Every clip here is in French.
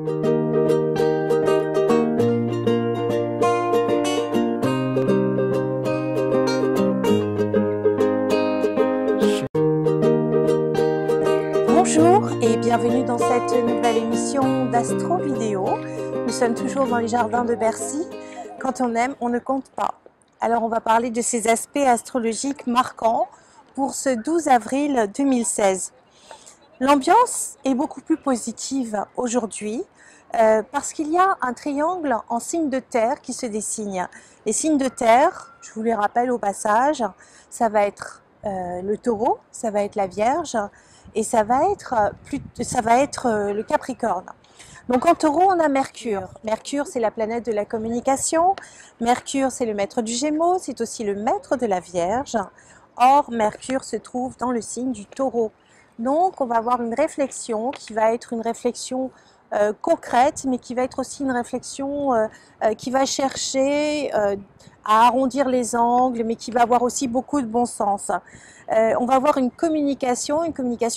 Bonjour et bienvenue dans cette nouvelle émission d'Astro Vidéo. Nous sommes toujours dans les jardins de Bercy. Quand on aime, on ne compte pas. Alors on va parler de ces aspects astrologiques marquants pour ce 12 avril 2016. L'ambiance est beaucoup plus positive aujourd'hui parce qu'il y a un triangle en signe de terre qui se dessine. Les signes de terre, je vous les rappelle au passage, ça va être le taureau, ça va être la vierge et ça va être le capricorne. Donc en taureau, on a Mercure. Mercure, c'est la planète de la communication. Mercure, c'est le maître du Gémeaux, c'est aussi le maître de la Vierge. Or, Mercure se trouve dans le signe du taureau. Donc, on va avoir une réflexion qui va être une réflexion concrète, mais qui va être aussi une réflexion qui va chercher à arrondir les angles, mais qui va avoir aussi beaucoup de bon sens. On va avoir une communication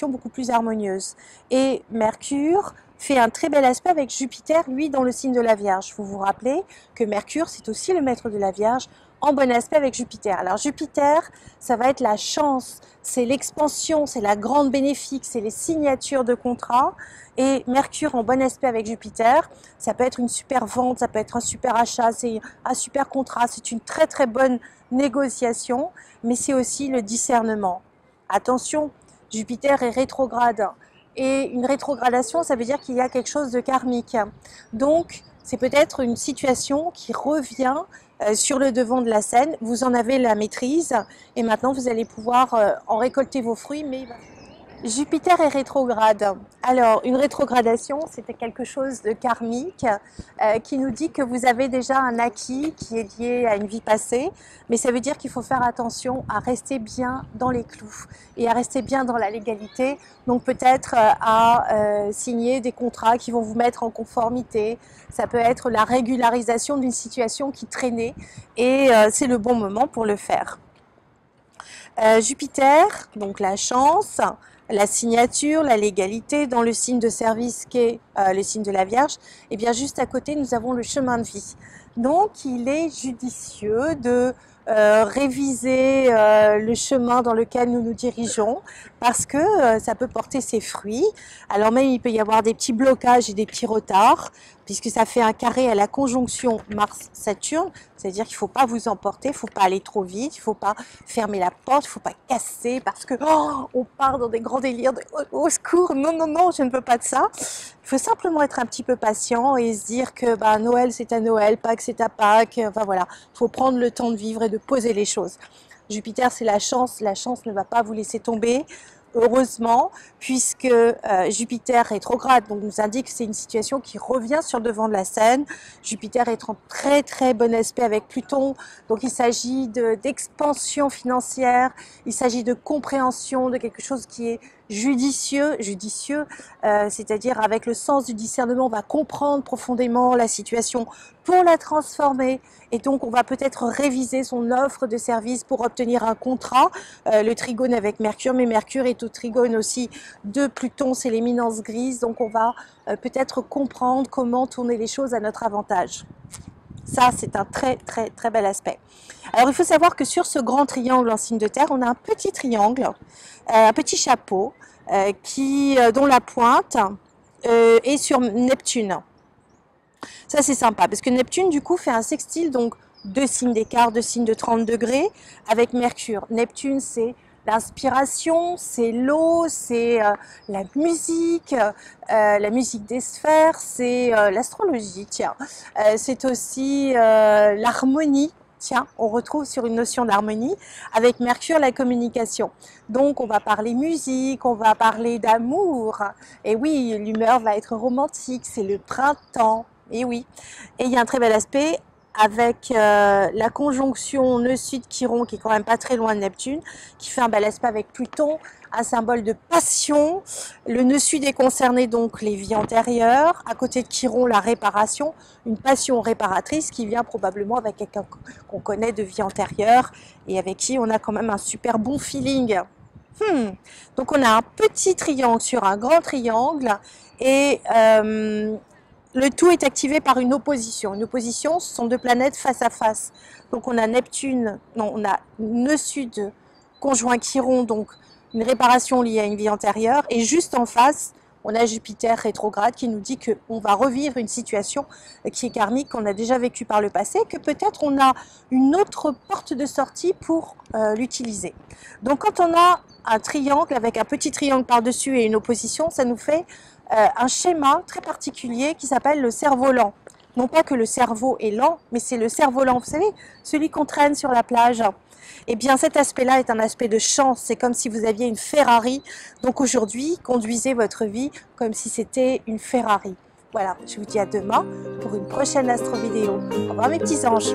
beaucoup plus harmonieuse. Et Mercure fait un très bel aspect avec Jupiter, lui, dans le signe de la Vierge. Vous vous rappelez que Mercure, c'est aussi le maître de la Vierge, en bon aspect avec Jupiter. Alors Jupiter, ça va être la chance, c'est l'expansion, c'est la grande bénéfique, c'est les signatures de contrats. Et Mercure en bon aspect avec Jupiter, ça peut être une super vente, ça peut être un super achat, c'est un super contrat, c'est une très très bonne négociation, mais c'est aussi le discernement. Attention, Jupiter est rétrograde. Et une rétrogradation, ça veut dire qu'il y a quelque chose de karmique. Donc, c'est peut-être une situation qui revient sur le devant de la scène. Vous en avez la maîtrise et maintenant, vous allez pouvoir en récolter vos fruits. Mais Jupiter est rétrograde. Alors, une rétrogradation, c'était quelque chose de karmique qui nous dit que vous avez déjà un acquis qui est lié à une vie passée, mais ça veut dire qu'il faut faire attention à rester bien dans les clous et à rester bien dans la légalité. Donc peut-être à signer des contrats qui vont vous mettre en conformité. Ça peut être la régularisation d'une situation qui traînait et c'est le bon moment pour le faire. Jupiter, donc la chance, la signature, la légalité dans le signe de service qu'est le signe de la Vierge, et bien juste à côté nous avons le chemin de vie. Donc il est judicieux de réviser le chemin dans lequel nous nous dirigeons parce que ça peut porter ses fruits. Alors même il peut y avoir des petits blocages et des petits retards puisque ça fait un carré à la conjonction Mars-Saturne, c'est-à-dire qu'il ne faut pas vous emporter, il ne faut pas aller trop vite, il ne faut pas fermer la porte, il ne faut pas casser parce que on part dans des grands délires de au secours, non, non, non, je ne veux pas de ça. Il faut simplement être un petit peu patient et se dire que Noël c'est à Noël, Pâques c'est à Pâques, enfin voilà, il faut prendre le temps de vivre et de poser les choses. Jupiter c'est la chance ne va pas vous laisser tomber. Heureusement, puisque Jupiter rétrograde, donc nous indique que c'est une situation qui revient sur le devant de la scène. Jupiter est en très très bon aspect avec Pluton, donc il s'agit d'expansion financière, il s'agit de compréhension de quelque chose qui est judicieux, c'est-à-dire avec le sens du discernement, on va comprendre profondément la situation pour la transformer et donc on va peut-être réviser son offre de service pour obtenir un contrat. Le trigone avec Mercure, mais Mercure est au trigone aussi de Pluton, c'est l'éminence grise, donc on va peut-être comprendre comment tourner les choses à notre avantage. Ça, c'est un très très très bel aspect. Alors il faut savoir que sur ce grand triangle en signe de terre, on a un petit triangle, un petit chapeau dont la pointe est sur Neptune. Ça c'est sympa parce que Neptune du coup fait un sextile, donc 2 signes d'écart, 2 signes de 30 degrés avec Mercure. Neptune c'est l'inspiration, c'est l'eau, c'est la musique des sphères, c'est l'astrologie, tiens. C'est aussi l'harmonie. Tiens, on retrouve sur une notion d'harmonie avec Mercure la communication. Donc on va parler musique, on va parler d'amour. Et oui, l'humeur va être romantique, c'est le printemps. Et oui. Et il y a un très bel aspect avec la conjonction nœud sud Chiron qui est quand même pas très loin de Neptune, qui fait un bel aspect avec Pluton, un symbole de passion. Le nœud sud est concerné donc les vies antérieures, à côté de Chiron la réparation, une passion réparatrice qui vient probablement avec quelqu'un qu'on connaît de vie antérieure et avec qui on a quand même un super bon feeling. Donc on a un petit triangle sur un grand triangle et le tout est activé par une opposition. Une opposition, ce sont deux planètes face à face. Donc on a Neptune, non, on a nœud sud conjoint Chiron, donc une réparation liée à une vie antérieure. Et juste en face, on a Jupiter rétrograde qui nous dit qu'on va revivre une situation qui est karmique, qu'on a déjà vécue par le passé, que peut-être on a une autre porte de sortie pour l'utiliser. Donc quand on a un triangle avec un petit triangle par-dessus et une opposition, ça nous fait un schéma très particulier qui s'appelle le cerf-volant. Non pas que le cerveau est lent, mais c'est le cerf-volant, vous savez, celui qu'on traîne sur la plage. Eh bien, cet aspect-là est un aspect de chance. C'est comme si vous aviez une Ferrari. Donc aujourd'hui, conduisez votre vie comme si c'était une Ferrari. Voilà, je vous dis à demain pour une prochaine astro vidéo. Au revoir mes petits anges.